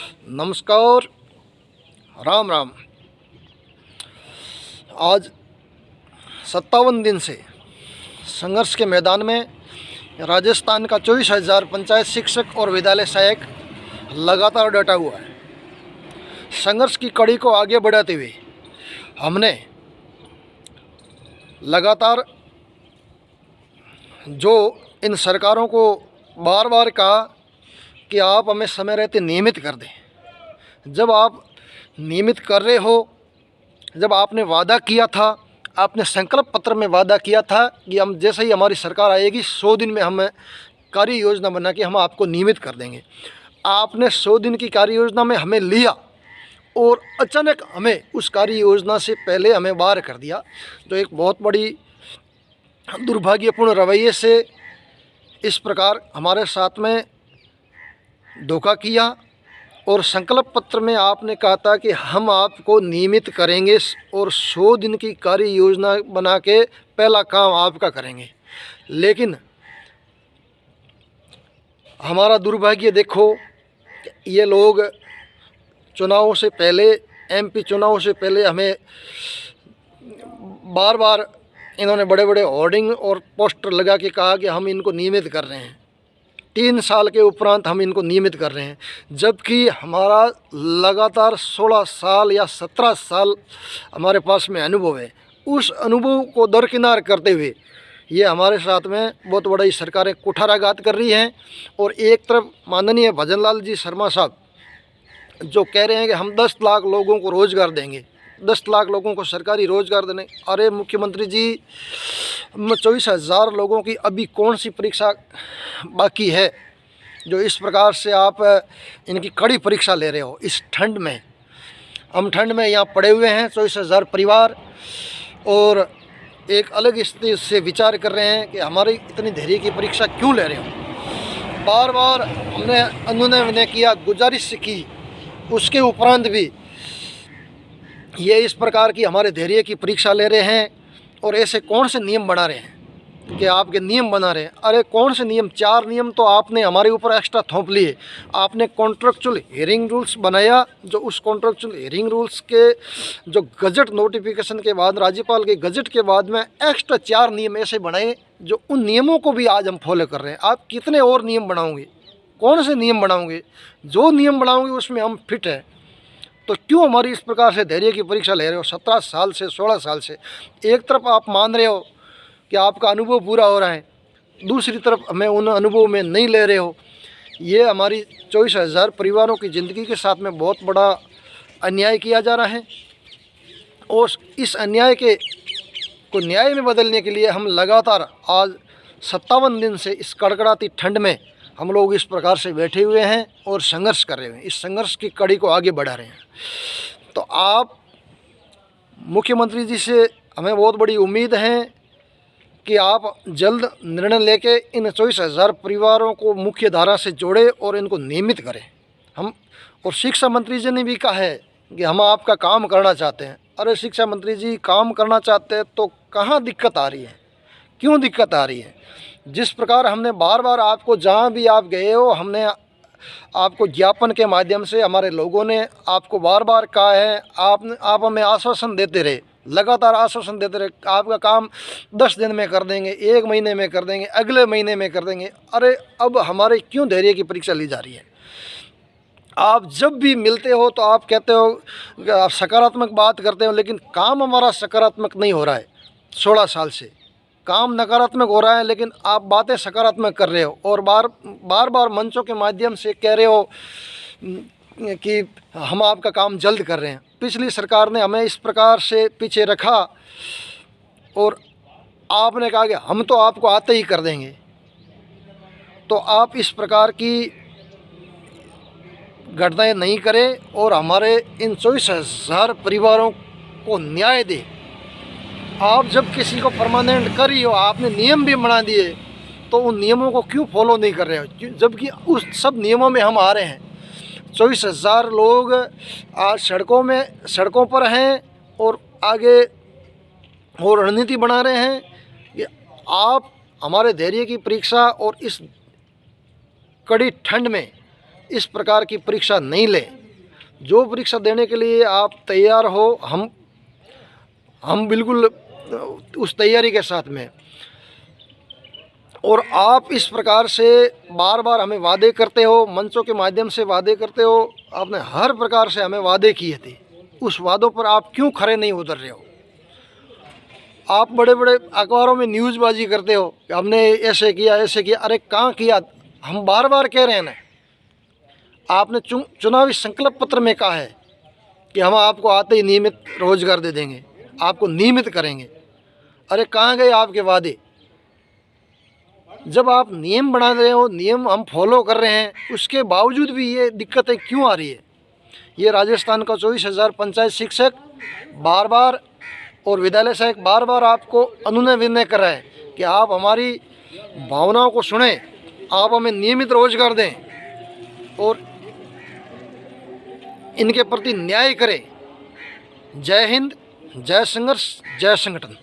नमस्कार, राम राम। आज 57 दिन से संघर्ष के मैदान में राजस्थान का 24,000 पंचायत शिक्षक और विद्यालय सहायक लगातार डटा हुआ है। संघर्ष की कड़ी को आगे बढ़ाते हुए हमने लगातार जो इन सरकारों को बार बार कहा कि आप हमें समय रहते नियमित कर दें। जब आप नियमित कर रहे हो, जब आपने वादा किया था, आपने संकल्प पत्र में वादा किया था कि हम जैसे ही हमारी सरकार आएगी 100 दिन में हम कार्य योजना बना के हम आपको नियमित कर देंगे। आपने 100 दिन की कार्य योजना में हमें लिया और अचानक हमें उस कार्य योजना से पहले हमें बाहर कर दिया। तो एक बहुत बड़ी दुर्भाग्यपूर्ण रवैये से इस प्रकार हमारे साथ में धोखा किया। और संकल्प पत्र में आपने कहा था कि हम आपको नियमित करेंगे और 100 दिन की कार्य योजना बना के पहला काम आपका करेंगे। लेकिन हमारा दुर्भाग्य देखो, ये लोग चुनावों से पहले, एमपी चुनावों से पहले हमें बार बार इन्होंने बड़े बड़े होर्डिंग और पोस्टर लगा के कहा कि हम इनको नियमित कर रहे हैं। 3 साल के उपरांत हम इनको नियमित कर रहे हैं, जबकि हमारा लगातार 16 साल या 17 साल हमारे पास में अनुभव है। उस अनुभव को दरकिनार करते हुए ये हमारे साथ में बहुत बड़ी सरकारें कुठाराघात कर रही हैं। और एक तरफ माननीय भजन लाल जी शर्मा साहब जो कह रहे हैं कि हम 10 लाख लोगों को रोज़गार देंगे, 10 लाख लोगों को सरकारी रोज़गार देने। अरे मुख्यमंत्री जी, 24,000 लोगों की अभी कौन सी परीक्षा बाकी है जो इस प्रकार से आप इनकी कड़ी परीक्षा ले रहे हो इस ठंड में। हम ठंड में यहाँ पड़े हुए हैं, 24,000 परिवार, और एक अलग स्थिति से विचार कर रहे हैं कि हमारी इतनी धैर्य की परीक्षा क्यों ले रहे हो। बार बार हमने अनुनय किया, गुजारिश की, उसके उपरांत भी ये इस प्रकार की हमारे धैर्य की परीक्षा ले रहे हैं। और ऐसे कौन से नियम बना रहे हैं कि आपके नियम बना रहे हैं। अरे कौन से नियम, 4 नियम तो आपने हमारे ऊपर एक्स्ट्रा थोप लिए। आपने कॉन्ट्रेक्चुअल हियरिंग रूल्स बनाया, जो उस कॉन्ट्रेक्चुअल हियरिंग रूल्स के जो गजट नोटिफिकेशन के बाद, राज्यपाल के गजट के बाद में एक्स्ट्रा 4 नियम ऐसे बनाए जो उन नियमों को भी आज हम फॉलो कर रहे हैं। आप कितने और नियम बनाओगे, कौन से नियम बनाओगे? जो नियम बनाओगे उसमें हम फिट हैं। तो क्यों हमारी इस प्रकार से धैर्य की परीक्षा ले रहे हो 17 साल से, 16 साल से? एक तरफ आप मान रहे हो कि आपका अनुभव पूरा हो रहा है, दूसरी तरफ हमें उन अनुभव में नहीं ले रहे हो। ये हमारी 24,000 परिवारों की ज़िंदगी के साथ में बहुत बड़ा अन्याय किया जा रहा है। और इस अन्याय के को न्याय में बदलने के लिए हम लगातार आज 57 दिन से इस कड़कड़ाती ठंड में हम लोग इस प्रकार से बैठे हुए हैं और संघर्ष कर रहे हैं, इस संघर्ष की कड़ी को आगे बढ़ा रहे हैं। तो आप मुख्यमंत्री जी से हमें बहुत बड़ी उम्मीद है कि आप जल्द निर्णय लेके इन 24,000 परिवारों को मुख्य धारा से जोड़े और इनको नियमित करें। हम और शिक्षा मंत्री जी ने भी कहा है कि हम आपका काम करना चाहते हैं। अरे शिक्षा मंत्री जी, काम करना चाहते हैं तो कहाँ दिक्कत आ रही है, क्यों दिक्कत आ रही है? जिस प्रकार हमने बार बार आपको, जहाँ भी आप गए हो, हमने आपको ज्ञापन के माध्यम से, हमारे लोगों ने आपको बार बार कहा है, आप हमें आश्वासन देते रहे, लगातार आश्वासन देते रहे, आपका काम 10 दिन में कर देंगे, 1 महीने में कर देंगे, अगले महीने में कर देंगे। अरे अब हमारे क्यों धैर्य की परीक्षा ली जा रही है? आप जब भी मिलते हो तो आप कहते हो, आप सकारात्मक बात करते हो, लेकिन काम हमारा सकारात्मक नहीं हो रहा है। 16 साल से काम नकारात्मक हो रहा है, लेकिन आप बातें सकारात्मक कर रहे हो और बार बार मंचों के माध्यम से कह रहे हो कि हम आपका काम जल्द कर रहे हैं। पिछली सरकार ने हमें इस प्रकार से पीछे रखा और आपने कहा कि हम तो आपको आते ही कर देंगे। तो आप इस प्रकार की घटनाएं नहीं करें और हमारे इन 24,000 परिवारों को न्याय दें। आप जब किसी को परमानेंट कर रही हो, आपने नियम भी बना दिए, तो उन नियमों को क्यों फॉलो नहीं कर रहे हो? जबकि उस सब नियमों में हम आ रहे हैं। 24,000 लोग आज सड़कों पर हैं और आगे और रणनीति बना रहे हैं कि आप हमारे धैर्य की परीक्षा और इस कड़ी ठंड में इस प्रकार की परीक्षा नहीं लें। जो परीक्षा देने के लिए आप तैयार हो, हम बिल्कुल उस तैयारी के साथ में। और आप इस प्रकार से बार बार हमें वादे करते हो, मंचों के माध्यम से वादे करते हो, आपने हर प्रकार से हमें वादे किए थे, उस वादों पर आप क्यों खरे नहीं उतर रहे हो? आप बड़े बड़े अखबारों में न्यूज़बाजी करते हो कि हमने ऐसे किया ऐसे किया। अरे कहाँ किया? हम बार बार कह रहे हैं ना, आपने चुनावी संकल्प पत्र में कहा है कि हम आपको आते ही नियमित रोजगार दे देंगे, आपको नियमित करेंगे। अरे कहाँ गए आपके वादे? जब आप नियम बना रहे हो, नियम हम फॉलो कर रहे हैं, उसके बावजूद भी ये दिक्कतें क्यों आ रही है? ये राजस्थान का 24,000 पंचायत शिक्षक बार बार और विद्यालय सहायक बार बार आपको अनुनय विनय कर रहा है कि आप हमारी भावनाओं को सुने, आप हमें नियमित रोजगार दें और इनके प्रति न्याय करें। जय हिंद, जय संघर्ष, जय संगठन।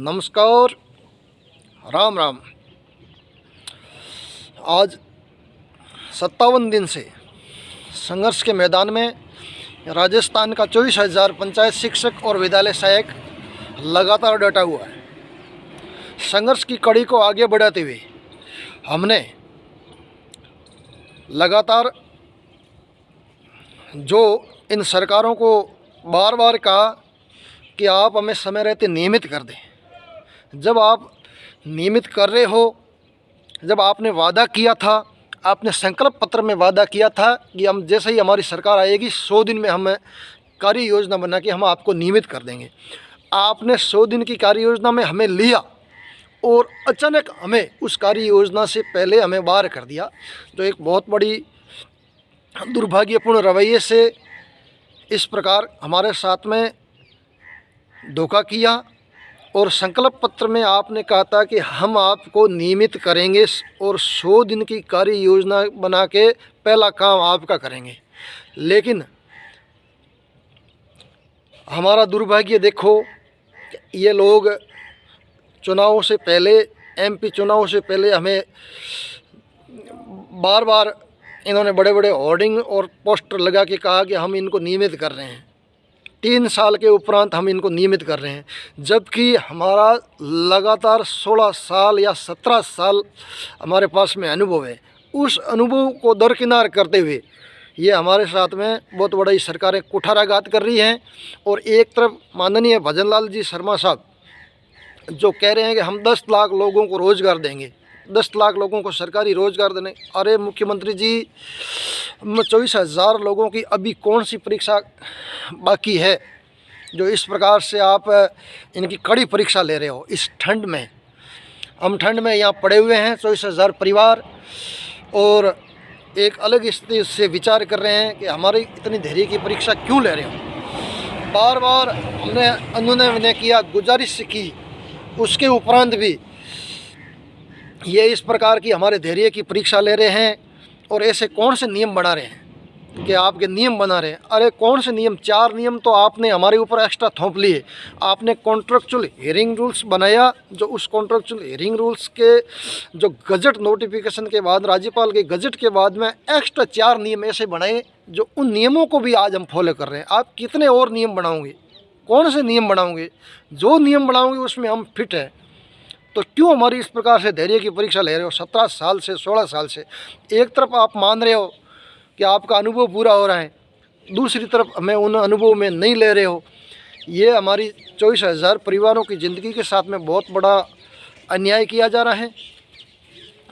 नमस्कार, राम राम। आज 57 दिन से संघर्ष के मैदान में राजस्थान का 24,000 पंचायत शिक्षक और विद्यालय सहायक लगातार डटा हुआ है। संघर्ष की कड़ी को आगे बढ़ाते हुए हमने लगातार जो इन सरकारों को बार बार कहा कि आप हमें समय रहते नियमित कर दें। जब आप नियमित कर रहे हो, जब आपने वादा किया था, आपने संकल्प पत्र में वादा किया था कि हम जैसे ही हमारी सरकार आएगी 100 दिन में हम कार्य योजना बना के हम आपको नियमित कर देंगे। आपने 100 दिन की कार्य योजना में हमें लिया और अचानक हमें उस कार्य योजना से पहले हमें बाहर कर दिया, जो एक बहुत बड़ी दुर्भाग्यपूर्ण रवैये से इस प्रकार हमारे साथ में धोखा किया। और संकल्प पत्र में आपने कहा था कि हम आपको नियमित करेंगे और 100 दिन की कार्य योजना बना के पहला काम आपका करेंगे। लेकिन हमारा दुर्भाग्य देखो, ये लोग चुनावों से पहले, एमपी चुनावों से पहले हमें बार बार इन्होंने बड़े बड़े होर्डिंग और पोस्टर लगा के कहा कि हम इनको नियमित कर रहे हैं। 3 साल के उपरांत हम इनको नियमित कर रहे हैं, जबकि हमारा लगातार 16 साल या 17 साल हमारे पास में अनुभव है। उस अनुभव को दरकिनार करते हुए ये हमारे साथ में बहुत बड़ी सरकारें कुठाराघात कर रही हैं। और एक तरफ माननीय भजन लाल जी शर्मा साहब जो कह रहे हैं कि हम 10 लाख लोगों को रोज़गार देंगे, 10 लाख लोगों को सरकारी रोज़गार देने। अरे मुख्यमंत्री जी, 24,000 लोगों की अभी कौन सी परीक्षा बाकी है जो इस प्रकार से आप इनकी कड़ी परीक्षा ले रहे हो? इस ठंड में, हम ठंड में यहाँ पड़े हुए हैं, 24,000 परिवार, और एक अलग स्थिति से विचार कर रहे हैं कि हमारी इतनी धैर्य की परीक्षा क्यों ले रहे हो। बार बार हमने अनुनय विनय किया, गुजारिश की, उसके उपरांत भी ये इस प्रकार की हमारे धैर्य की परीक्षा ले रहे हैं। और ऐसे कौन से नियम बना रहे हैं कि आपके नियम बना रहे हैं? अरे कौन से नियम? 4 नियम तो आपने हमारे ऊपर एक्स्ट्रा थोप लिए। आपने कॉन्ट्रेक्चुअल हियरिंग रूल्स बनाया, जो उस कॉन्ट्रेक्चुअल हियरिंग रूल्स के जो गजट नोटिफिकेशन के बाद, राज्यपाल के गजट के बाद में एक्स्ट्रा 4 नियम ऐसे बनाए, जो उन नियमों को भी आज हम फॉलो कर रहे हैं। आप कितने और नियम बनाओगे? कौन से नियम बनाओगे? जो नियम बनाओगे उसमें हम फिट हैं, तो क्यों हमारी इस प्रकार से धैर्य की परीक्षा ले रहे हो? 17 साल से, 16 साल से एक तरफ आप मान रहे हो कि आपका अनुभव पूरा हो रहा है, दूसरी तरफ हमें उन अनुभव में नहीं ले रहे हो। ये हमारी 24,000 परिवारों की ज़िंदगी के साथ में बहुत बड़ा अन्याय किया जा रहा है।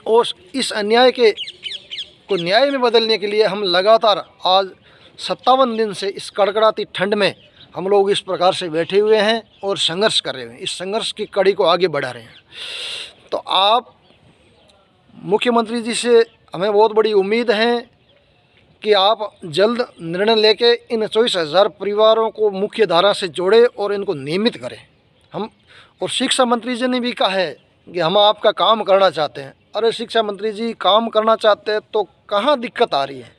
और इस अन्याय के को न्याय में बदलने के लिए हम लगातार आज 57 दिन से इस कड़कड़ाती ठंड में हम लोग इस प्रकार से बैठे हुए हैं और संघर्ष कर रहे हैं, इस संघर्ष की कड़ी को आगे बढ़ा रहे हैं। तो आप मुख्यमंत्री जी से हमें बहुत बड़ी उम्मीद है कि आप जल्द निर्णय लेके इन 24,000 परिवारों को मुख्य धारा से जोड़े और इनको नियमित करें। हम और शिक्षा मंत्री जी ने भी कहा है कि हम आपका काम करना चाहते हैं। अरे शिक्षा मंत्री जी, काम करना चाहते हैं तो कहाँ दिक्कत आ रही है?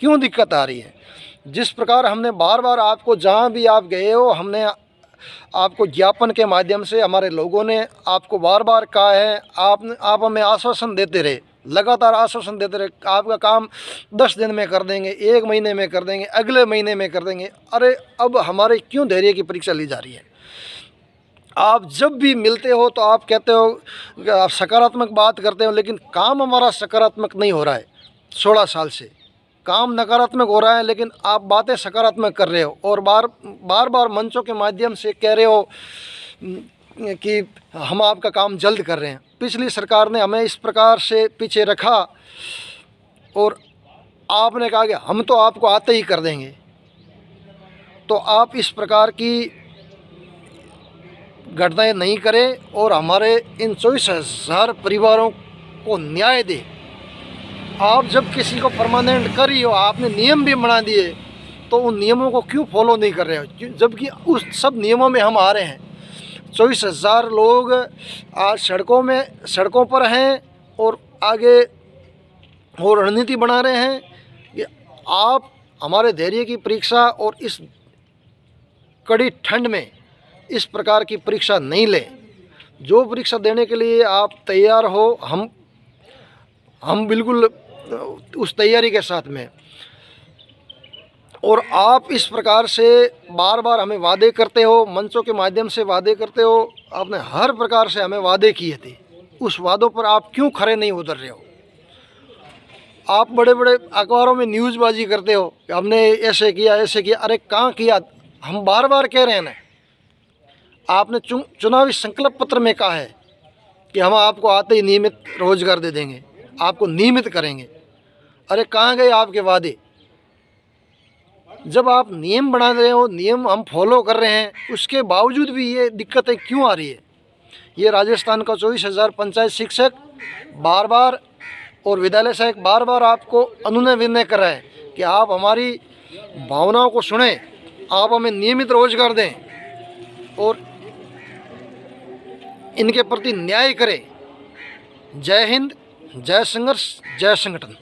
क्यों दिक्कत आ रही है? जिस प्रकार हमने बार बार आपको, जहाँ भी आप गए हो, हमने आपको ज्ञापन के माध्यम से, हमारे लोगों ने आपको बार बार कहा है, आप हमें आश्वासन देते रहे लगातार आश्वासन देते रहे, आपका काम 10 दिन में कर देंगे, 1 महीने में कर देंगे, अगले महीने में कर देंगे। अरे अब हमारे क्यों धैर्य की परीक्षा ली जा रही है? आप जब भी मिलते हो तो आप कहते हो, आप सकारात्मक बात करते हो, लेकिन काम हमारा सकारात्मक नहीं हो रहा है। 16 साल से काम नकारात्मक हो रहा है, लेकिन आप बातें सकारात्मक कर रहे हो और बार बार मंचों के माध्यम से कह रहे हो कि हम आपका काम जल्द कर रहे हैं। पिछली सरकार ने हमें इस प्रकार से पीछे रखा और आपने कहा कि हम तो आपको आते ही कर देंगे। तो आप इस प्रकार की घटनाएं नहीं करें और हमारे इन 24,000 परिवारों को न्याय दें। आप जब किसी को परमानेंट कर ही हो, आपने नियम भी बना दिए, तो उन नियमों को क्यों फॉलो नहीं कर रहे हो? जबकि उस सब नियमों में हम आ रहे हैं। 24,000 लोग आज सड़कों पर हैं और आगे वो रणनीति बना रहे हैं कि आप हमारे धैर्य की परीक्षा और इस कड़ी ठंड में इस प्रकार की परीक्षा नहीं लें। जो परीक्षा देने के लिए आप तैयार हो, हम बिल्कुल उस तैयारी के साथ में। और आप इस प्रकार से बार बार हमें वादे करते हो, मंचों के माध्यम से वादे करते हो। आपने हर प्रकार से हमें वादे किए थे, उस वादों पर आप क्यों खरे नहीं उतर रहे हो? आप बड़े बड़े अखबारों में न्यूज़बाजी करते हो कि हमने ऐसे किया ऐसे किया। अरे कहाँ किया? हम बार बार कह रहे हैं ना, आपने चुनावी संकल्प पत्र में कहा है कि हम आपको आते ही नियमित रोजगार दे देंगे, आपको नियमित करेंगे। अरे कहाँ गए आपके वादे? जब आप नियम बना रहे हो, नियम हम फॉलो कर रहे हैं, उसके बावजूद भी ये दिक्कतें क्यों आ रही है? ये राजस्थान का 24,000 पंचायत शिक्षक बार बार और विद्यालय सहायक बार बार आपको अनुनय विनय कर रहा है कि आप हमारी भावनाओं को सुने, आप हमें नियमित रोजगार दें और इनके प्रति न्याय करें। जय हिंद, जय संघर्ष, जय संगठन।